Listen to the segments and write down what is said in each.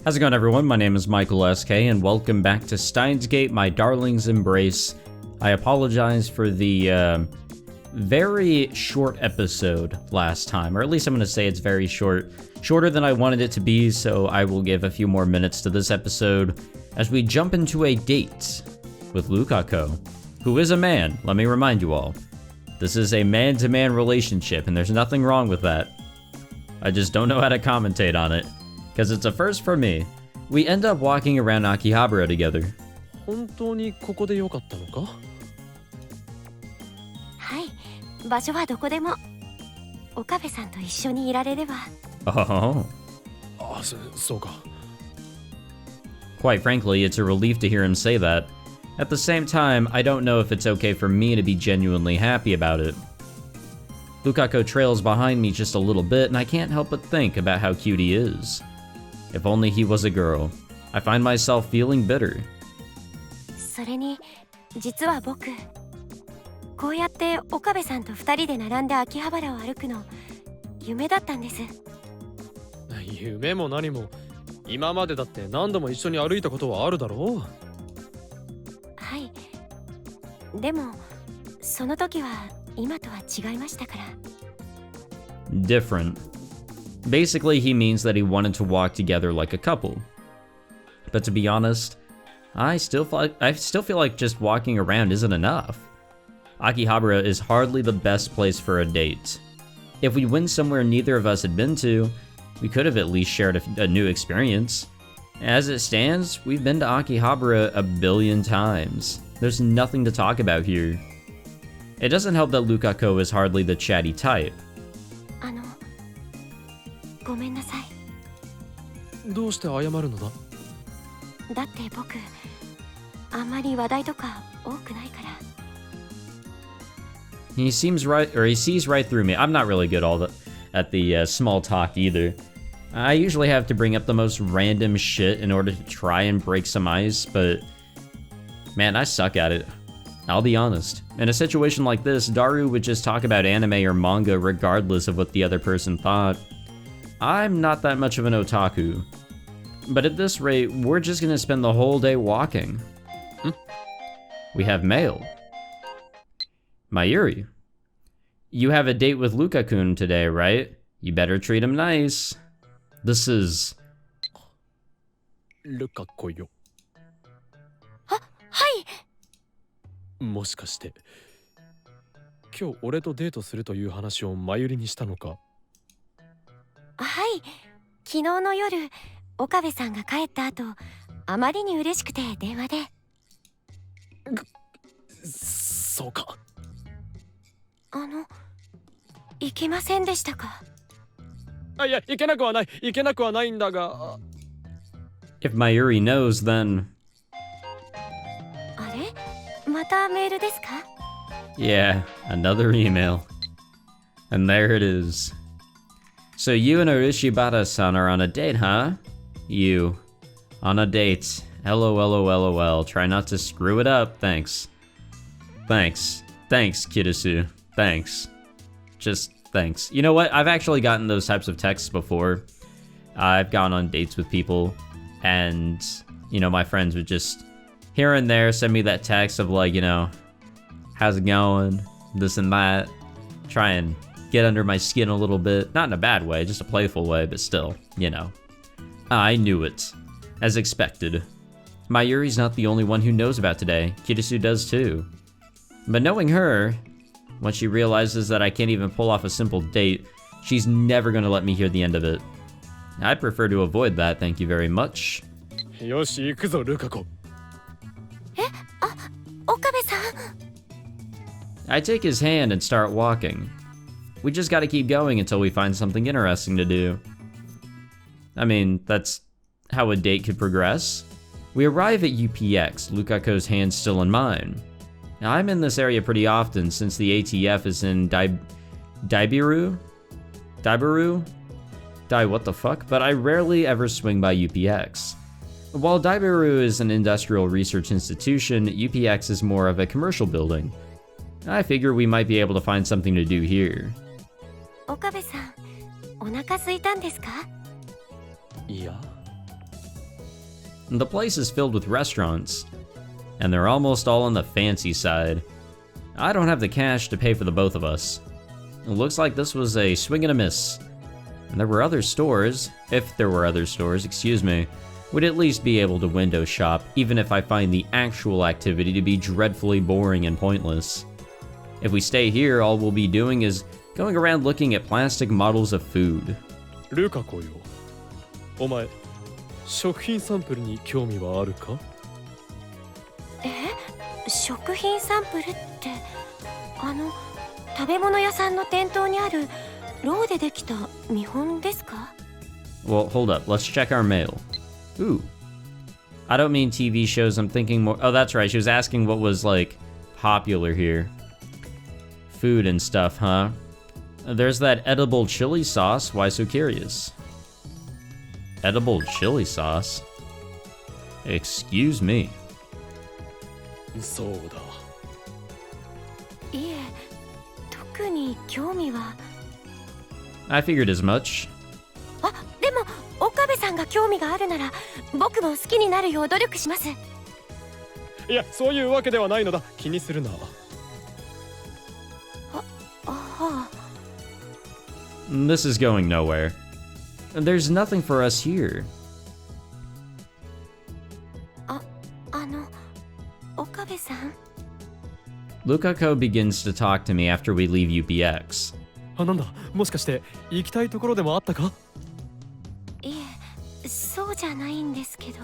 How's it going, everyone? My name is Michael SK, and welcome back to Steins, my darling's embrace. I apologize for the very short episode last time, or at least I'm going to say it's very short. Shorter than I wanted it to be, so I will give a few more minutes to this episode as we jump into a date with Lukako, who is a man, let me remind you all. This is a man-to-man relationship, and there's nothing wrong with that. I just don't know how to commentate on it, because it's a first for me. We end up walking around Akihabara together. 本当にここでよかったのか? はい、場所はどこでも。岡部さんと一緒にいられれば。Oh. あ、そうか。 Quite frankly, it's a relief to hear him say that. At the same time, I don't know if it's okay for me to be genuinely happy about it. Lukako trails behind me just a little bit, and I can't help but think about how cute he is. If only he was a girl. I find myself feeling bitter. それに、実は僕、こうやって岡部さんと二人で並んで秋葉原を歩くの、夢だったんです。夢も何も、今までだって何度も一緒に歩いたことはあるだろう。はい。でも、その時は今とは違いましたから。Different. Basically, he means that he wanted to walk together like a couple. But to be honest, I still feel like just walking around isn't enough. Akihabara is hardly the best place for a date. If we went somewhere neither of us had been to, we could have at least shared a new experience. As it stands, we've been to Akihabara a billion times. There's nothing to talk about here. It doesn't help that Lukako is hardly the chatty type. ごめんなさい。どうして謝るのだ? だって僕、あんまり話題とか多くないから。He seems right, or he sees right through me. I'm not really good at the small talk either. I usually have to bring up the most random shit in order to try and break some ice, but man, I suck at it. I'll be honest. In a situation like this, Daru would just talk about anime or manga regardless of what the other person thought. I'm not that much of an otaku. But at this rate, we're just gonna spend the whole day walking. We have mail. Mayuri. You have a date with Lukakun today, right? You better treat him nice. This is... Lukakoよ。はい。もしかして、今日俺とデートするという話をまゆりにしたのか? はい、昨日の夜、岡部さんが帰った後、あまりに嬉しくて電話で。そうか。いけませんでしたか? いや、いけなくはないんだが。If Mayuri knows, then... あれ? またメールですか? Yeah, another email. And there it is. So you and Orishibata-san are on a date, huh? You. On a date. LOL. Try not to screw it up, thanks. Thanks, Kirisu. Thanks. Just thanks. You know what? I've actually gotten those types of texts before. I've gone on dates with people, and, you know, my friends would just here and there send me that text of like, you know, how's it going? This and that. Try and get under my skin a little bit. Not in a bad way, just a playful way, but still, you know. I knew it. As expected. Mayuri's not the only one who knows about today. Kirisu does too. But knowing her, when she realizes that I can't even pull off a simple date, she's never gonna let me hear the end of it. I'd prefer to avoid that, thank you very much. よし、行くぞ、ルカコ。岡部さん。I take his hand and start walking. We just gotta keep going until we find something interesting to do. I mean, that's how a date could progress. We arrive at UPX, Lukako's hand still in mine. Now, I'm in this area pretty often since the ATF is in Daibiru? What the fuck? But I rarely ever swing by UPX. While Daibiru is an industrial research institution, UPX is more of a commercial building. I figure we might be able to find something to do here. 岡部さん、お腹空いたんですか? いや、The place is filled with restaurants, and they're almost all on the fancy side. I don't have the cash to pay for the both of us. It looks like this was a swing and a miss. And there were other stores, if there were other stores, excuse me, would at least be able to window shop, even if I find the actual activity to be dreadfully boring and pointless. If we stay here, all we'll be doing is going around looking at plastic models of food. ルカコよ。お前、食品サンプルに興味はあるか？食品サンプルって、食べ物屋さんの店頭にあるろうでできた見本ですか？ Well, hold up. Let's check our mail. Ooh. I don't mean TV shows. I'm thinking more... Oh, that's right. She was asking what was, like, popular here. Food and stuff, huh? There's that edible chili sauce. Why so curious? Edible chili sauce? Excuse me. そうだ。いえ、特に興味は。I figured as much. でも岡部さんが興味があるなら僕も好きになるよう努力します。いや、そういうわけではないのだ。気にするな。This is going nowhere. There's nothing for us here. 岡部さん。Lukako begins to talk to me after we leave UPX. なんだ、もしかして行きたいところでもあったか？いえ、そうじゃないんですけど。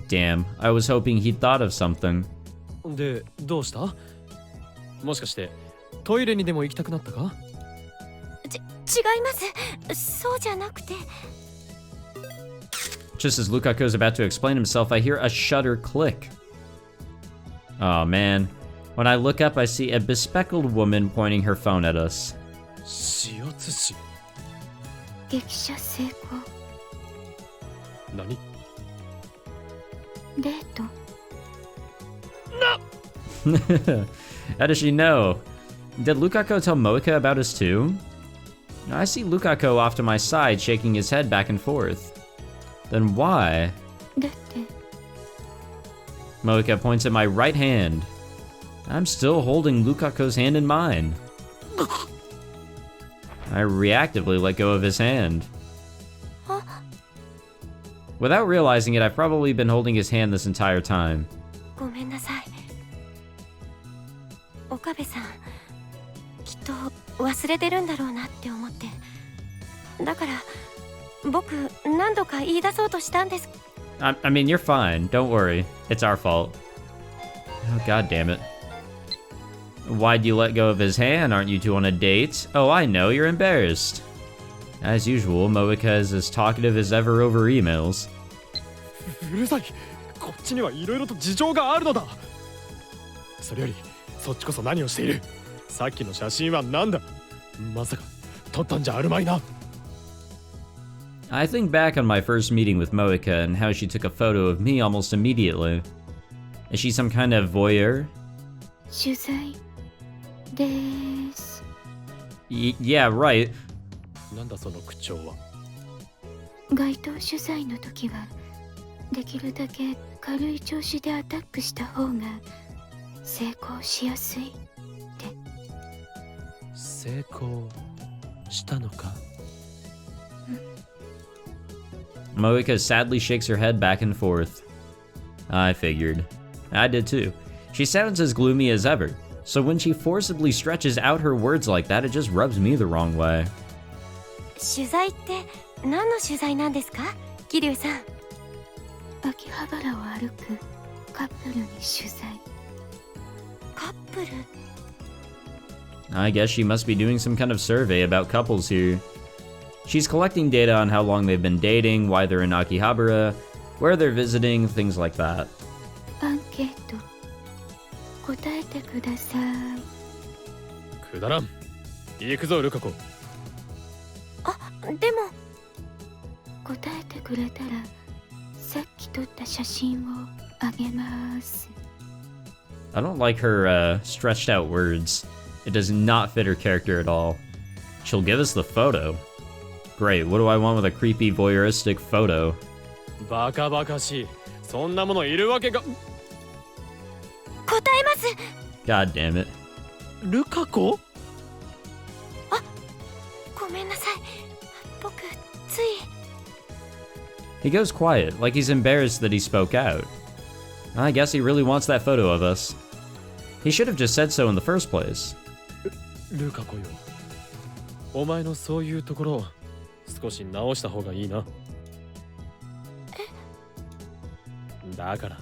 Damn, I was hoping he'd thought of something. で、どうした？もしかしてトイレにでも行きたくなったか？違います。そうじゃなくて。Just as Lukako is about to explain himself, I hear a shutter click. Oh man. When I look up, I see a bespectacled woman pointing her phone at us. 塩寿司。激写成功。何？デート。How does she know? Did Lukako tell Moeka about us too? I see Lukako off to my side, shaking his head back and forth. Then why? だって。Moeka points at my right hand. I'm still holding Lukako's hand in mine. I reactively let go of his hand. Without realizing it, I've probably been holding his hand this entire time. ごめんなさい。岡部さん、きっと忘れてるんだろうなって思って。だから僕何度か言い出そうとしたんです。I mean, you're fine. Don't worry. It's our fault. Oh, god damn it. Why'd you let go of his hand? Aren't you two on a date? Oh, I know. You're embarrassed. As usual, Moeka is as talkative as ever over emails. うるさい。こっちにはいろいろと事情があるのだ。それより、そっちこそ何をしている？さっきの写真は何だ？まさか撮ったんじゃあるまいな。I think back on my first meeting with Moeka and how she took a photo of me almost immediately. Is she some kind of voyeur? 取材です。Yeah, right. なんだその口調は。街頭取材の時はできるだけ軽い調子でアタックした方が成功しやすいって。成功したのかMoeka sadly shakes her head back and forth. I figured. I did too. She sounds as gloomy as ever, so when she forcibly stretches out her words like that, it just rubs me the wrong way. 取材って何の取材なんですか、桐生さん？秋葉原を歩くカップルに取材。カップル？ I guess she must be doing some kind of survey about couples here. She's collecting data on how long they've been dating, why they're in Akihabara, where they're visiting, things like that. アンケート答えてください。くだらん。行くぞルカコ。でも答えてくれたらさっき撮った写真をあげます。 I don't like her stretched out words. It does not fit her character at all. She'll give us the photo. Great, what do I want with a creepy voyeuristic photo? バカバカしい。そんなものいるわけが。答えます。 God damn it. ルカ子？ごめんなさい。僕つい。 He goes quiet, like he's embarrassed that he spoke out. I guess he really wants that photo of us. He should have just said so in the first place. ルカ子よ、お前のそういうところ少し直した方がいいな。だから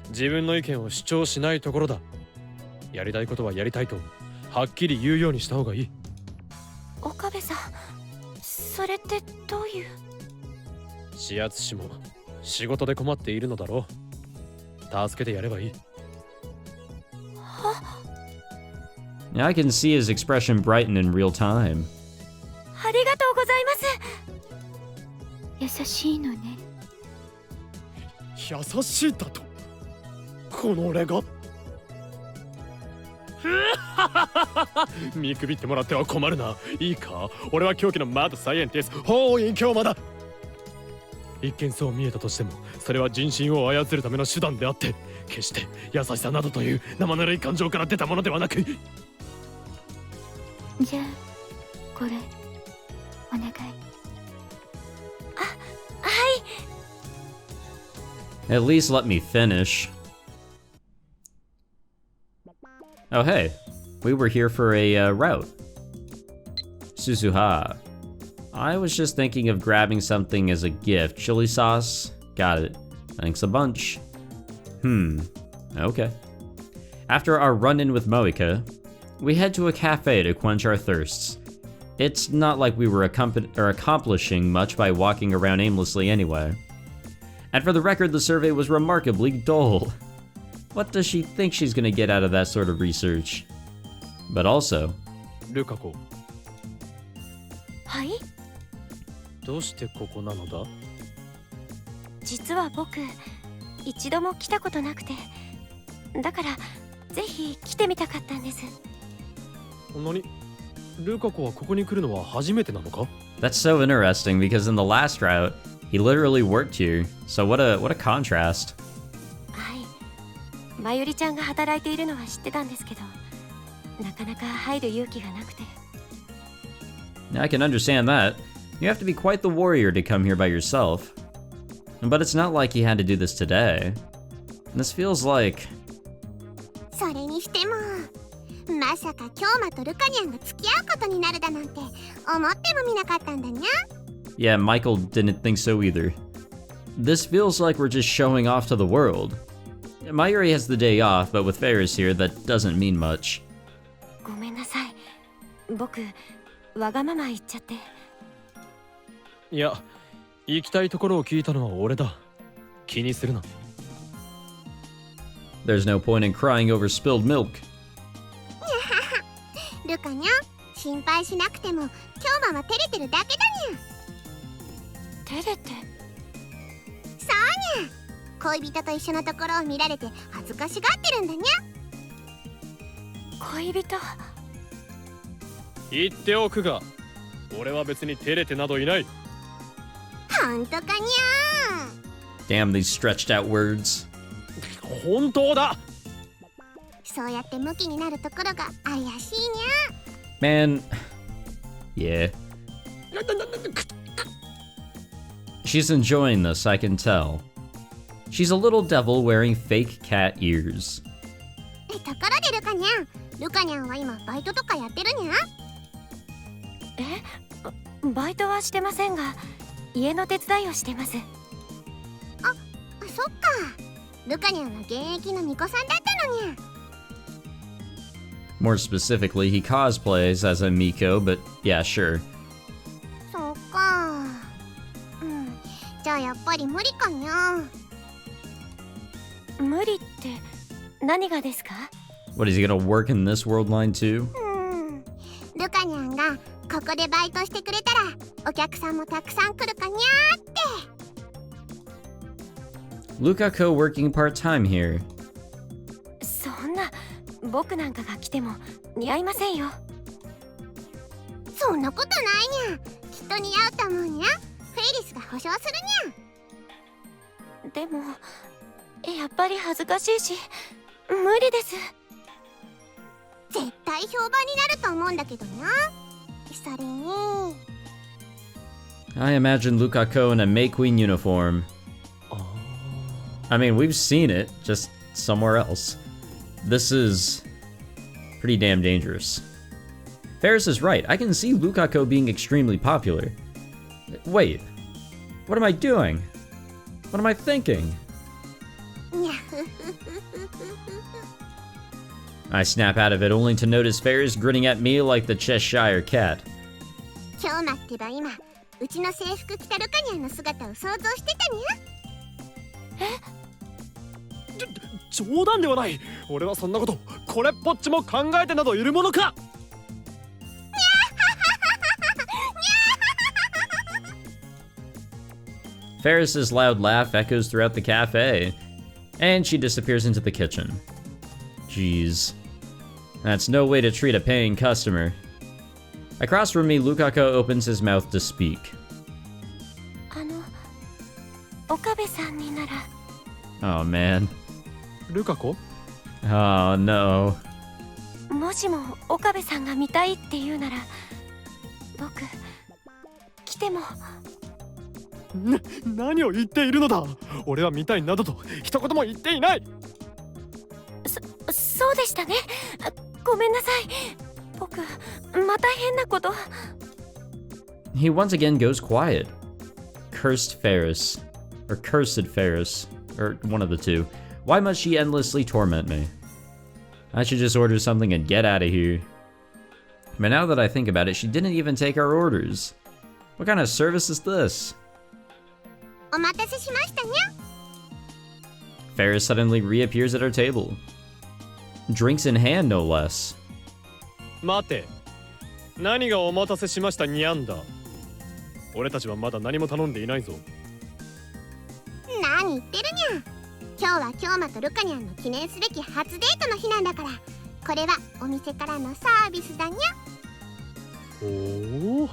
自分の意見を主張しないところだ。やりたいことはやりたいとはっきり言うようにした方がいい。岡部さん、それってどういう。指圧師も仕事で困っているのだろう。助けてやればいい。Now I can see his expression brighten in real time. ありがとうございます。優しいのね。優しいだと？この俺が？見くびってもらっては困るな。いいか、俺は狂気のマッドサイエンティスト、法院教魔だ。一見そう見えたとしても、それは人心を操るための手段であって、決して優しさなどという生ぬるい感情から出たものではなく。じゃあこれお願い。あ、はい。 At least let me finish. Oh hey, we were here for a route. Suzuha. I was just thinking of grabbing something as a gift. Chili sauce? Got it. Thanks a bunch. Okay. After our run-in with Moika, we head to a cafe to quench our thirsts. It's not like we were accomplishing much by walking around aimlessly anyway. And for the record, the survey was remarkably dull. What does she think she's gonna get out of that sort of research? But also... ルカ子、はい。どうしてここなのだ？実は僕一度も来たことなくて、だからぜひ来てみたかったんです。何？ルカ子はここに来るのは初めてなのか？ That's so interesting because in the last route, he literally worked here. So what a contrast. はい。まゆりちゃんが働いているのは知ってたんですけど、なかなか入る勇気がなくて。I can understand that. You have to be quite the warrior to come here by yourself. But it's not like he had to do this today. This feels like... それにしてもまさか京馬とルカニャンが付き合うことになるだなんて思ってもみなかったんだにゃ。 Yeah, Michael didn't think so either. This feels like we're just showing off to the world. Mayuri has the day off, but with Ferris here, that doesn't mean much. ごめんなさい。僕わがまま言っちゃって。いや、行きたいところを聞いたのは俺だ。気にするな。There's no point in crying over spilled milk. ルカニャン、心配しなくても京馬は照れてるだけだにゃ。照れて。そうにゃ。恋人と一緒のところを見られて恥ずかしがってるんだにゃ。恋人。言っておくが、俺は別に照れてなどいない。ほんとかにゃ。 Damn these stretched out words. 本当だ。そうやってムキになるところが怪しいにゃ。 Man. Yeah. She's enjoying this, I can tell. She's a little devil wearing fake cat ears. ところでルカニャン、ルカニャンは今バイトとかやってるにゃ。バイトはしてませんが、家の手伝いをしてます。あ、そっか。ルカニャンは現役の巫女さんだったのにゃ。More specifically, he cosplays as a Miko, but yeah, sure. そっか。じゃあやっぱり無理かにゃ。無理って何がですか？ What, is he gonna work in this world line too? ルカニャンがここでバイトしてくれたらお客さんもたくさん来るかにゃーって。 Lukako working part-time here. そんな、僕なんかが来ても似合いませんよ。そんなことないにゃ。きっと似合うと思うにゃ。フェイリスが保証するにゃ。でもやっぱり恥ずかしいし無理です。絶対評判になると思うんだけどな。それに I imagine Lukako in a May Queen uniform. I mean, we've seen it, just somewhere else. This is pretty damn dangerous. Ferris is right. I can see Lukako being extremely popular. Wait, what am I doing? What am I thinking? I snap out of it only to notice Ferris grinning at me like the Cheshire cat. 今日待ってば今うちの制服着たルカニャンの姿を想像してたにゃ。冗談ではない。俺はそんなことこれっぽっちも考えてなどいるものか。Ferris's loud laugh echoes throughout the cafe, and she disappears into the kitchen. Jeez. That's no way to treat a paying customer. Across from me, Lukako opens his mouth to speak. 岡部さんになら。 Oh man. ルカ子 Oh no. もしも岡部さんが見たいって言うなら僕来ても。何を言っているのだ。俺は見たいなどと一言も言っていない。そうでしたね。ごめんなさい。僕また変なこと。 He once again goes quiet. Cursed Ferris. Or cursed Ferris. Or one of the two. Why must she endlessly torment me? I should just order something and get out of here. But now that I think about it, she didn't even take our orders. What kind of service is this? お待たせしましたにゃ。 Ferris suddenly reappears at our table. Drinks in hand, no less. 待て。何がお待たせしましたにゃんだ。俺たちはまだ何も頼んでいないぞ。何言ってるにゃ。今日は京馬とルカニャンの記念すべき初デートの日なんだから、これはお店からのサービスだにゃ。おお、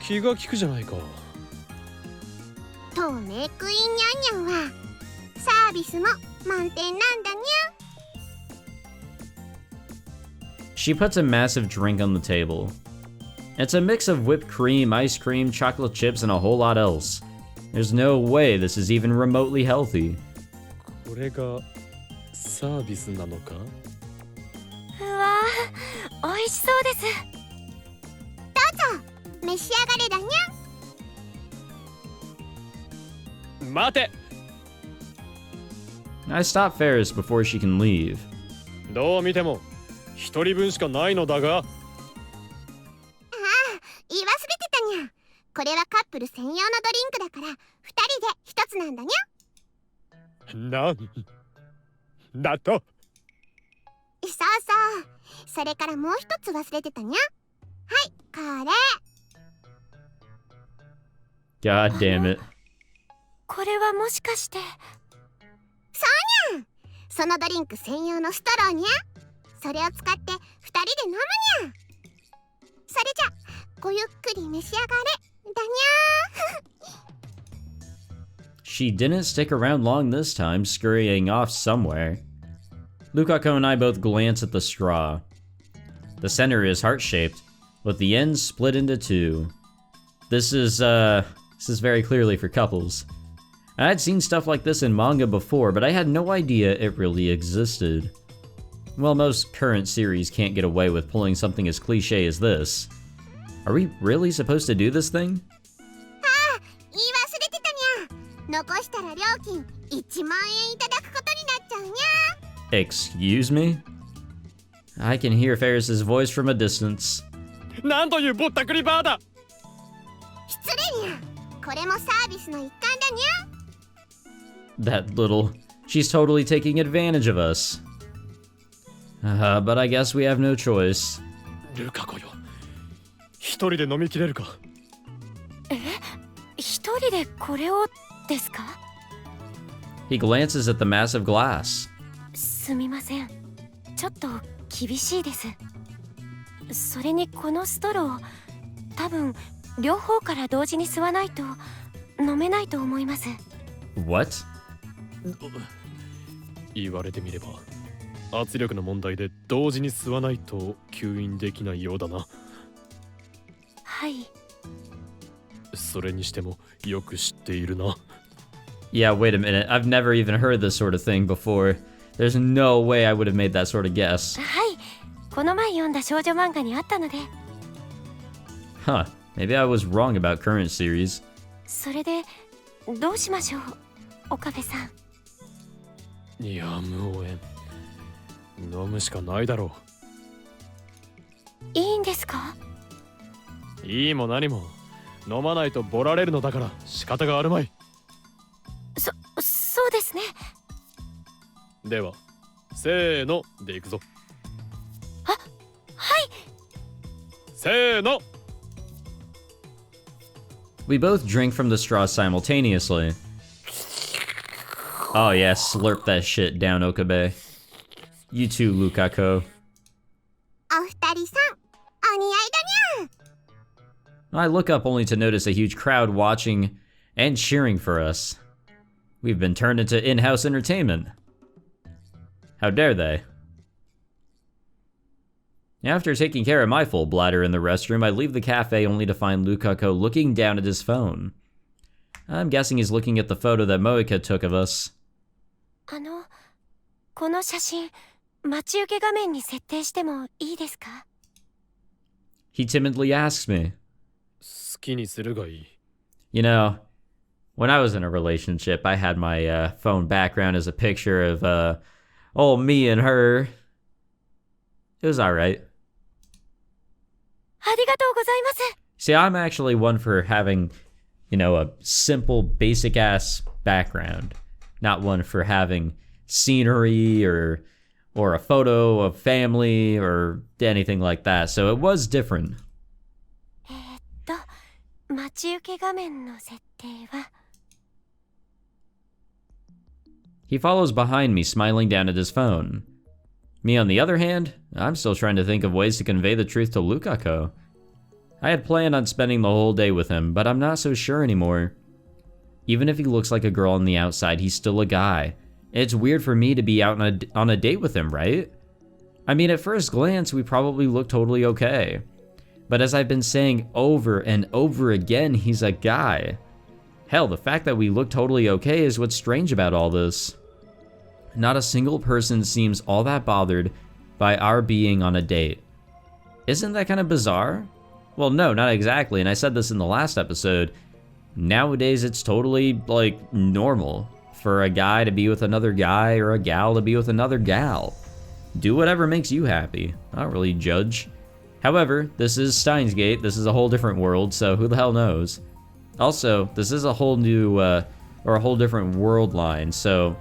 気が利くじゃないか。透明クイーンニャンニャンはサービスも満点なんだにゃ。 She puts a massive drink on the table. It's a mix of whipped cream, ice cream, chocolate chips, and a whole lot else. There's no way this is even remotely healthy. これがサービスなのか。うわー、美味しそうです。どうぞ召し上がれだにゃ。待て。 I stop Ferris before she can leave. どう見ても一人分しかないのだが。ああ、言い忘れてたにゃ。これはカップル専用のドリンクだから二人で一つなんだにゃ。なんだと。そうそう。それからもう一つ忘れてたにゃ。はい、これ。 God damn it. これはもしかして。そうにゃ。そのドリンク専用のストローにゃ。それを使って二人で飲むにゃ。それじゃごゆっくり召し上がれだにゃ。She didn't stick around long this time, scurrying off somewhere. Lukako and I both glance at the straw. The center is heart-shaped, with the ends split into two. This is very clearly for couples. I'd seen stuff like this in manga before, but I had no idea it really existed. Well, most current series can't get away with pulling something as cliche as this. Are we really supposed to do this thing? ああ、言い忘れてたにゃ。残したら料金1万円いただくことになっちゃうにゃ。 Excuse me? I can hear Ferris's voice from a distance. なんというぼったくりバーだ。失礼にゃ。これもサービスの一環だにゃ。 That little... She's totally taking advantage of us. But I guess we have no choice. ルカ子よ。一人で飲みきれるか。一人でこれをですか？ He glances at the massive glass. すみません。ちょっと厳しいです。それにこのストロー、多分両方から同時に吸わないと飲めないと思います。 What? 言われてみれば圧力の問題で同時に吸わないと吸引できないようだな。はい。それにしてもよく知っているな。Yeah, wait a minute. I've never even heard this sort of thing before. There's no way I would have made that sort of guess. はい。この前読んだ少女漫画にあったので。Huh. Maybe I was wrong about current series. それでどうしましょう、岡部さん。やむをえん。飲むしかないだろいいんですか？う。いいも何も飲まないとボラれるのだから仕方があるまい。そうですね。ではせーのでいくぞ。あ、はい。せーの。We both drink from the straw simultaneously. Oh yeah, slurp that shit down, Okabe. You too, Lukako. お二人さん、お似合いだにゃ。 I look up only to notice a huge crowd watching and cheering for us. We've been turned into in-house entertainment. How dare they? After taking care of my full bladder in the restroom, I leave the cafe only to find Lukako looking down at his phone. I'm guessing he's looking at the photo that Moeka took of us. この写真、待ち受け画面に設定してもいいですか？ He timidly asks me. 好きにするがいい。You know, when I was in a relationship, I had my phone background as a picture of, me and her. It was alright. ありがとうございます。 See, I'm actually one for having, a simple, basic-ass background. Not one for having scenery or a photo of family or anything like that. So it was different. 待ち受け画面の設定は He follows behind me, smiling down at his phone. Me, on the other hand, I'm still trying to think of ways to convey the truth to Lukako. I had planned on spending the whole day with him, but I'm not so sure anymore. Even if he looks like a girl on the outside, he's still a guy. It's weird for me to be out on a date with him, right? I mean, at first glance, we probably look totally okay. But as I've been saying over and over again, he's a guy. Hell, the fact that we look totally okay is what's strange about all this. Not a single person seems all that bothered by our being on a date. Isn't that kind of bizarre? Well, no, not exactly, and I said this in the last episode. Nowadays, it's totally, normal for a guy to be with another guy or a gal to be with another gal. Do whatever makes you happy. I don't really judge. However, this is Steins Gate. This is a whole different world, so who the hell knows? Also, this is a whole new, or a whole different world line, so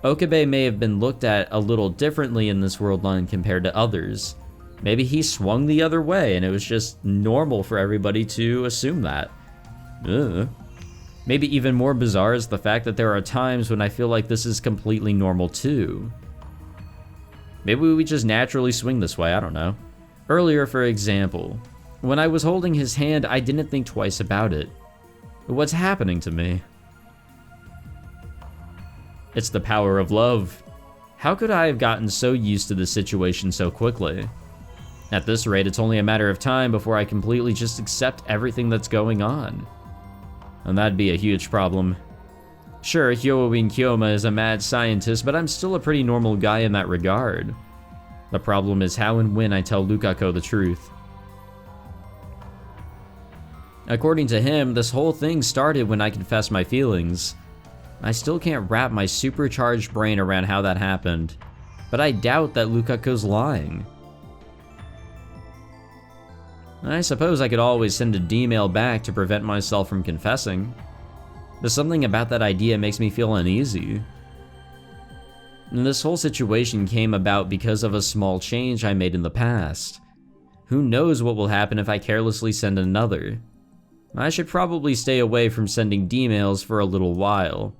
Okabe may have been looked at a little differently in this world line compared to others. Maybe he swung the other way and it was just normal for everybody to assume that. Ugh. Maybe even more bizarre is the fact that there are times when I feel like this is completely normal too. Maybe we just naturally swing this way, I don't know. Earlier, for example, when I was holding his hand, I didn't think twice about it. What's happening to me? It's the power of love. How could I have gotten so used to this situation so quickly? At this rate, it's only a matter of time before I completely just accept everything that's going on. And that'd be a huge problem. Sure, Hyoin Kyoma is a mad scientist, but I'm still a pretty normal guy in that regard. The problem is how and when I tell Lukako the truth. According to him, this whole thing started when I confessed my feelings. I still can't wrap my supercharged brain around how that happened, but I doubt that Lukako's lying. I suppose I could always send a D-mail back to prevent myself from confessing, but something about that idea makes me feel uneasy. And this whole situation came about because of a small change I made in the past. Who knows what will happen if I carelessly send another? I should probably stay away from sending D-mails for a little while.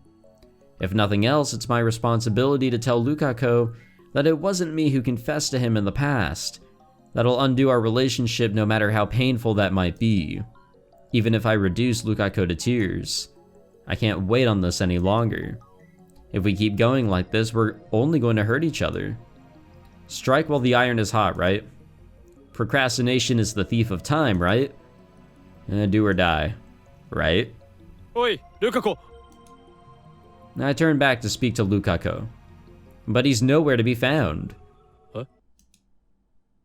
If nothing else, it's my responsibility to tell Lukako that it wasn't me who confessed to him in the past. That'll undo our relationship no matter how painful that might be, even if I reduce Lukako to tears. I can't wait on this any longer. If we keep going like this, we're only going to hurt each other. Strike while the iron is hot, right? Procrastination is the thief of time, right? Do or die, right? Oi, Lukako! I turn back to speak to Lukako, but he's nowhere to be found. Huh?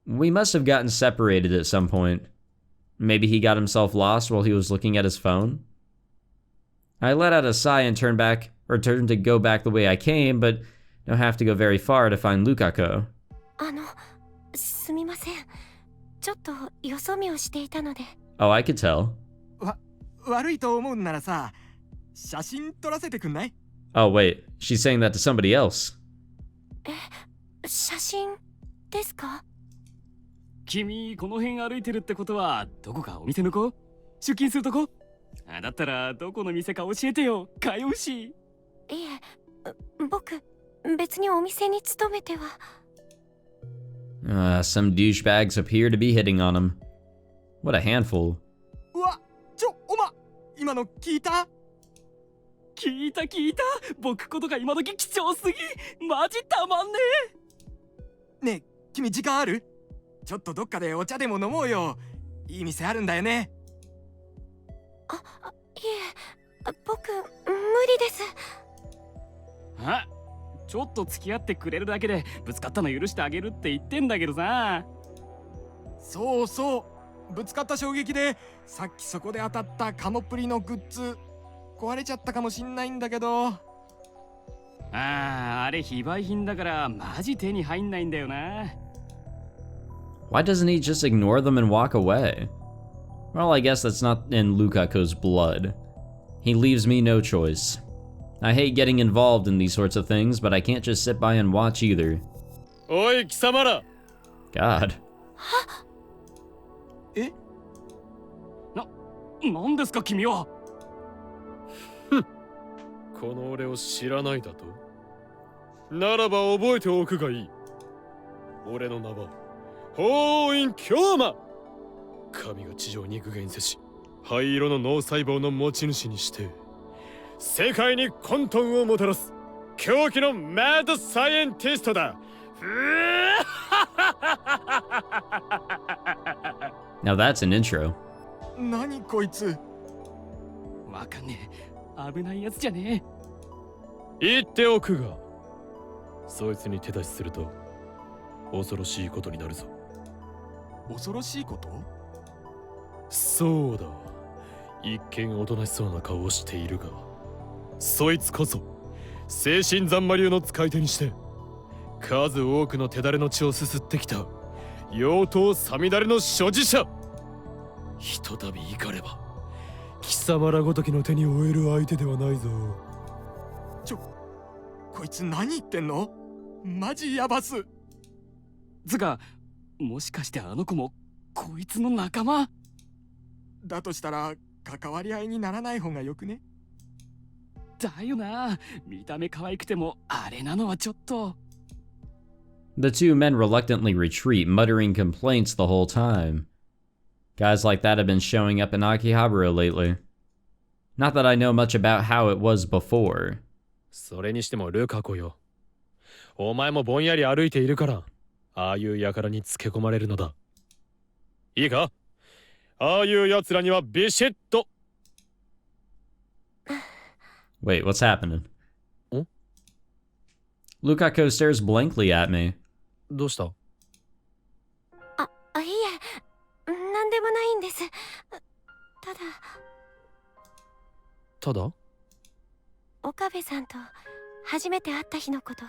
We must have gotten separated at some point. Maybe he got himself lost while he was looking at his phone. I let out a sigh and turned to go back the way I came, but don't have to go very far to find Lukako. すみません。ちょっとよそ見をしていたので。Oh, I could tell. 悪いと思うんならさ、写真撮らせてくんない？ Oh, wait. She's saying that to somebody else. 写真ですか？君、この辺歩いてるってことは、どこかお店の子？出勤するとこ？だったら、どこの店か教えてよ。通うし。いえ、僕、別にお店に勤めては。Some douchebags appear to be hitting on him. What a handful. うわ、おま、今の聞いた？聞いた。僕ことが今時貴重すぎ。マジたまんねえ。ねえ、君時間ある？ちょっとどっかでお茶でも飲もうよ。いい店あるんだよね。いえ、僕、無理です。ちょっと付き合ってくれるだけでぶつかったの許してあげるって言ってんだけどさ。そう、ぶつかった衝撃でさっきそこで当たったカモプリのグッズ壊れちゃったかもしんないんだけど。あれ非売品だからマジ手に入んないんだよな。Why doesn't he just ignore them and walk away? Well, I guess that's not in Lukako's blood. He leaves me no choice. I hate getting involved in these sorts of things, but I can't just sit by and watch either. おい、貴様ら! God. え？なんですか君は？この俺を知らないだと？ならば覚えておくがいい。俺の名は法院京馬。神が地上に具現せし、灰色の脳細胞の持ち主にして、世界に混沌をもたらす狂気のマッドサイエンティストだ。Now that's an intro. 何こいつ？わかんねえ。危ないやつじゃねえ。言っておくが、そいつに手出しすると恐ろしいことになるぞ。恐ろしいこと？そうだ。一見おとなしそうな顔をしているが、そいつこそ精神残魔流の使い手にして数多くの手だれの血をすすってきた妖刀さみだれの所持者。ひとたび怒れば貴様らごときの手に負える相手ではないぞ。こいつ何言ってんの？マジヤバす。つか、もしかしてあの子もこいつの仲間？だとしたら関わり合いにならない方がよくね？だよな。見た目可愛くてもあれなのはちょっと。The two men reluctantly retreat, muttering complaints the whole time. Guys like that have been showing up in Akihabara lately. Not that I know much about how it was before. それにしてもルカ子よ。お前もぼんやり歩いているから、ああいう輩につけ込まれるのだ。いいか？ああいう奴らにはビシッと。Wait, what's happening? ん？ Lukako stares blankly at me. どうした？いえ、なんでもないんです。ただ？岡部さんと初めて会った日のこと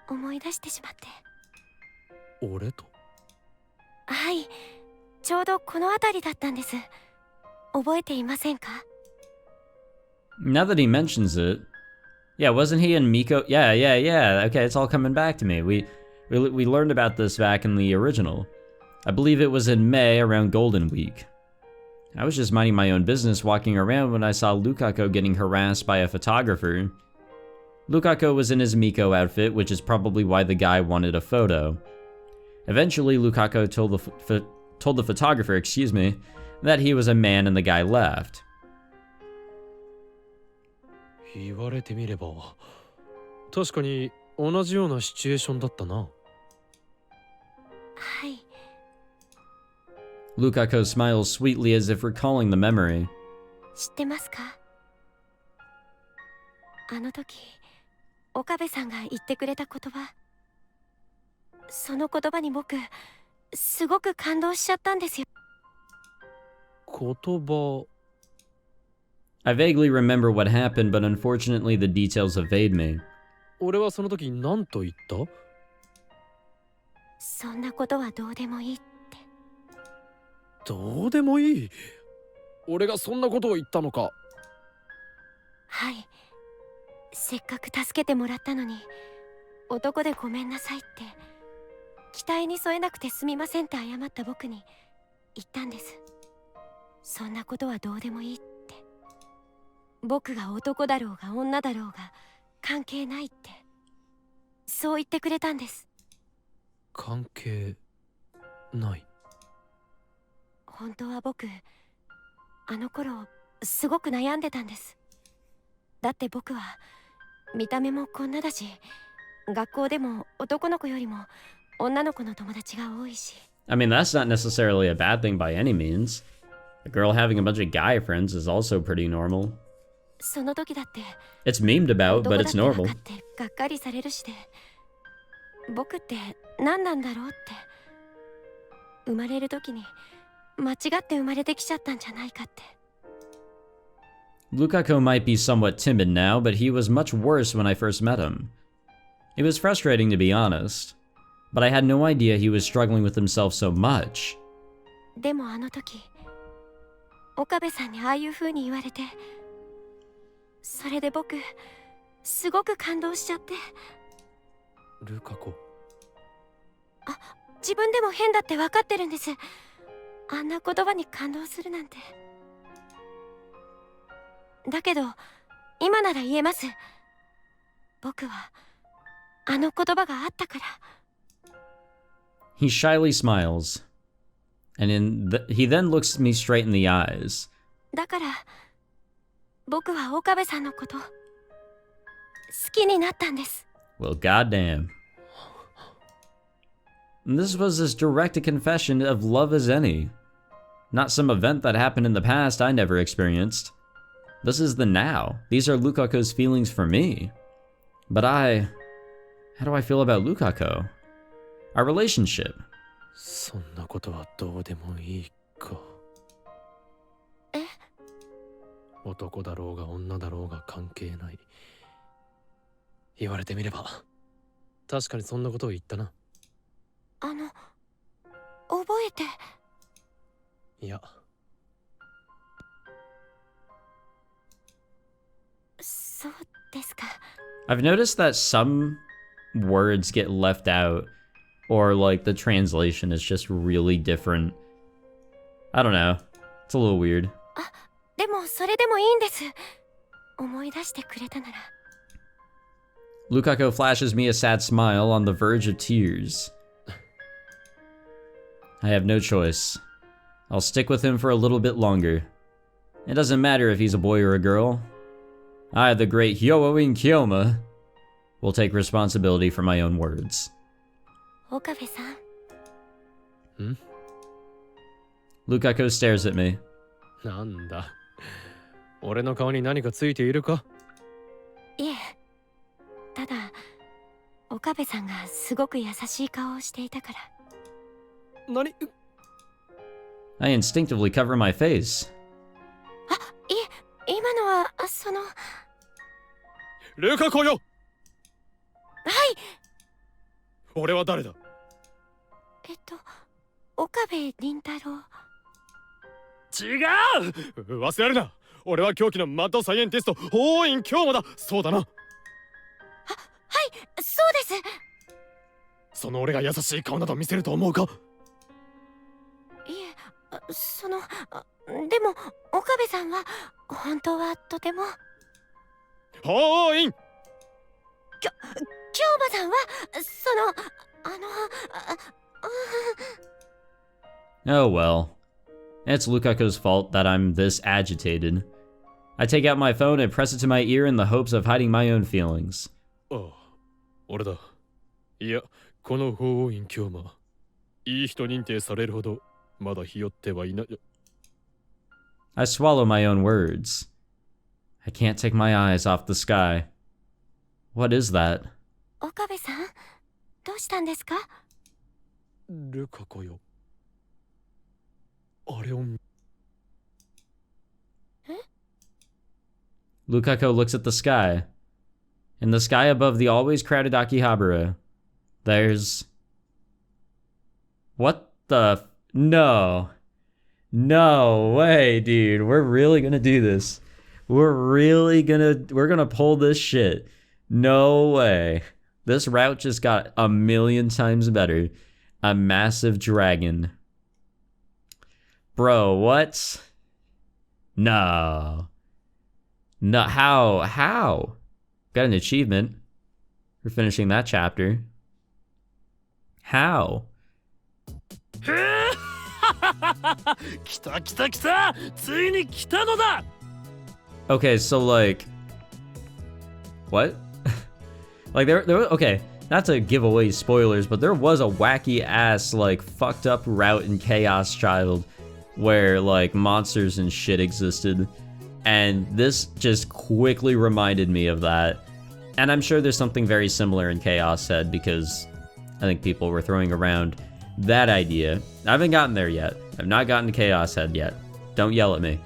思い出してしまって。俺と？はい、ちょうどこの辺りだったんです。覚えていませんか？ Now that he mentions it, yeah, wasn't he in Miko? Yeah. Okay, it's all coming back to me. We learned about this back in the original. I believe it was in May around Golden Week. I was just minding my own business walking around when I saw Lukako getting harassed by a photographer. Lukako was in his Miko outfit, which is probably why the guy wanted a photo. Eventually, Lukako told the photographer, that he was a man and the guy left. 言われてみれば確かに同じようなシチュエーションだったな。はい。 Lukako smiles sweetly as if recalling the memory. 知ってますか？あの時岡部さんが言ってくれた言葉、その言葉に僕すごく感動しちゃったんですよ。言葉。 I vaguely remember what happened, but unfortunately the details evade me. 俺はその時何と言った？そんなことはどうでもいいって。どうでもいい？俺がそんなことを言ったのか？はい。せっかく助けてもらったのに、男でごめんなさいって、期待に添えなくてすみませんって謝った僕に言ったんです。そんなことはどうでもいいって。僕が男だろうが女だろうが関係ないって、そう言ってくれたんです。関係ない。本当は僕、あの頃すごく悩んでたんです。だって僕は見た目もこんなだし、学校でも男の子よりも女の子の友達が多いし。 I mean, that's not necessarily a bad thing by any means. A girl having a bunch of guy friends is also pretty normal. その時だって It's memed about, but it's 男 normal. だって分かってがっかりされるしで、僕って何なんだろうって、生まれる時に間違って生まれてきちゃったんじゃないかって。 Lukako might be somewhat timid now, but he was much worse when I first met him. It was frustrating to be honest, but I had no idea he was struggling with himself so much. でもあの時岡部さんにああいう風に言われて、それで僕すごく感動しちゃって。ルカ子。自分でも変だって分かってるんです。あんな言葉に感動するなんて。だけど今なら言えます。僕はあの言葉があったから。 He shyly smiles, and he then looks me straight in the eyes. だから僕は岡部さんのこと好きになったんです。 Well, goddamn. And this was as direct a confession of love as any. Not some event that happened in the past I never experienced. This is the now. These are Lukako's feelings for me. But how do I feel about Lukako? Our relationship. そんなことはどうでもいいか。え？男だろうが女だろうが関係ない。言われてみれば確かにそんなことを言ったな。覚えて。いや。そうですか。 I've noticed that some words get left out, or like the translation is just really different. I don't know. It's a little weird. でもそれでもいいんです。思い出してくれたなら。 Lukako flashes me a sad smile on the verge of tears. I have no choice. I'll stick with him for a little bit longer. It doesn't matter if he's a boy or a girl. I, the great Hyoin Kyoma, will take responsibility for my own words. 岡部さん。Lukako stares at me. なんだ。俺の顔に何かついているか？いえ。ただ岡部さんがすごく優しい顔をしていたから。何？ I instinctively cover my face. いえ、今のはその。ルカ子よ。はい。俺は誰だ？岡部倫太郎。違う！忘れるな。俺は狂気のマッドサイエンティスト法院京馬だ。そうだな。はい、そうです。その俺が優しい顔など見せると思うか？いえ、でも岡部さんは本当はとても。法院！京馬さんはOh well. It's Lukako's fault that I'm this agitated. I take out my phone and press it to my ear in the hopes of hiding my own feelings. Oh. 俺だ。いや、この法王院京馬。いい人認定されるほど、まだひよってはいない。I swallow my own words. I can't take my eyes off the sky. What is that? 岡部さん、どうしたんですか？ルカ子よ。あれを。Lukako looks at the sky. In the sky above the always crowded Akihabara, there's... What the... No. No way, dude. We're really gonna do this. We're gonna pull this shit. No way. This route just got a million times better. A massive dragon. Bro, what? No. No, how? Got an achievement for finishing that chapter. How? 来た来た来た、ついに来たのだ。 Okay, so like, what? Like there, okay, not to give away spoilers, but there was a wacky ass, like, fucked up route in Chaos Child where, like, monsters and shit existed. And this just quickly reminded me of that. And I'm sure there's something very similar in Chaos Head because I think people were throwing around that idea. I haven't gotten there yet. I've not gotten to Chaos Head yet. Don't yell at me.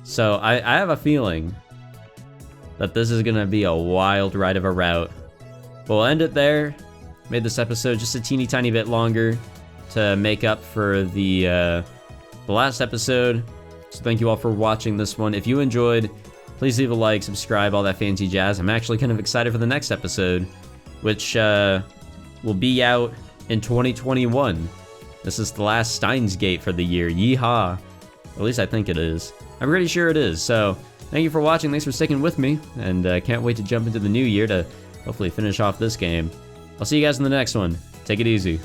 So I have a feeling that this is gonna be a wild ride of a route. We'll end it there. Made this episode just a teeny tiny bit longer to make up for the last episode. So thank you all for watching this one. If you enjoyed, please leave a like, subscribe, all that fancy jazz. I'm actually kind of excited for the next episode, which will be out in 2021. This is the last Steins Gate for the year. Yeehaw. At least I think it is. I'm pretty sure it is. So thank you for watching. Thanks for sticking with me. And can't wait to jump into the new year to hopefully finish off this game. I'll see you guys in the next one. Take it easy.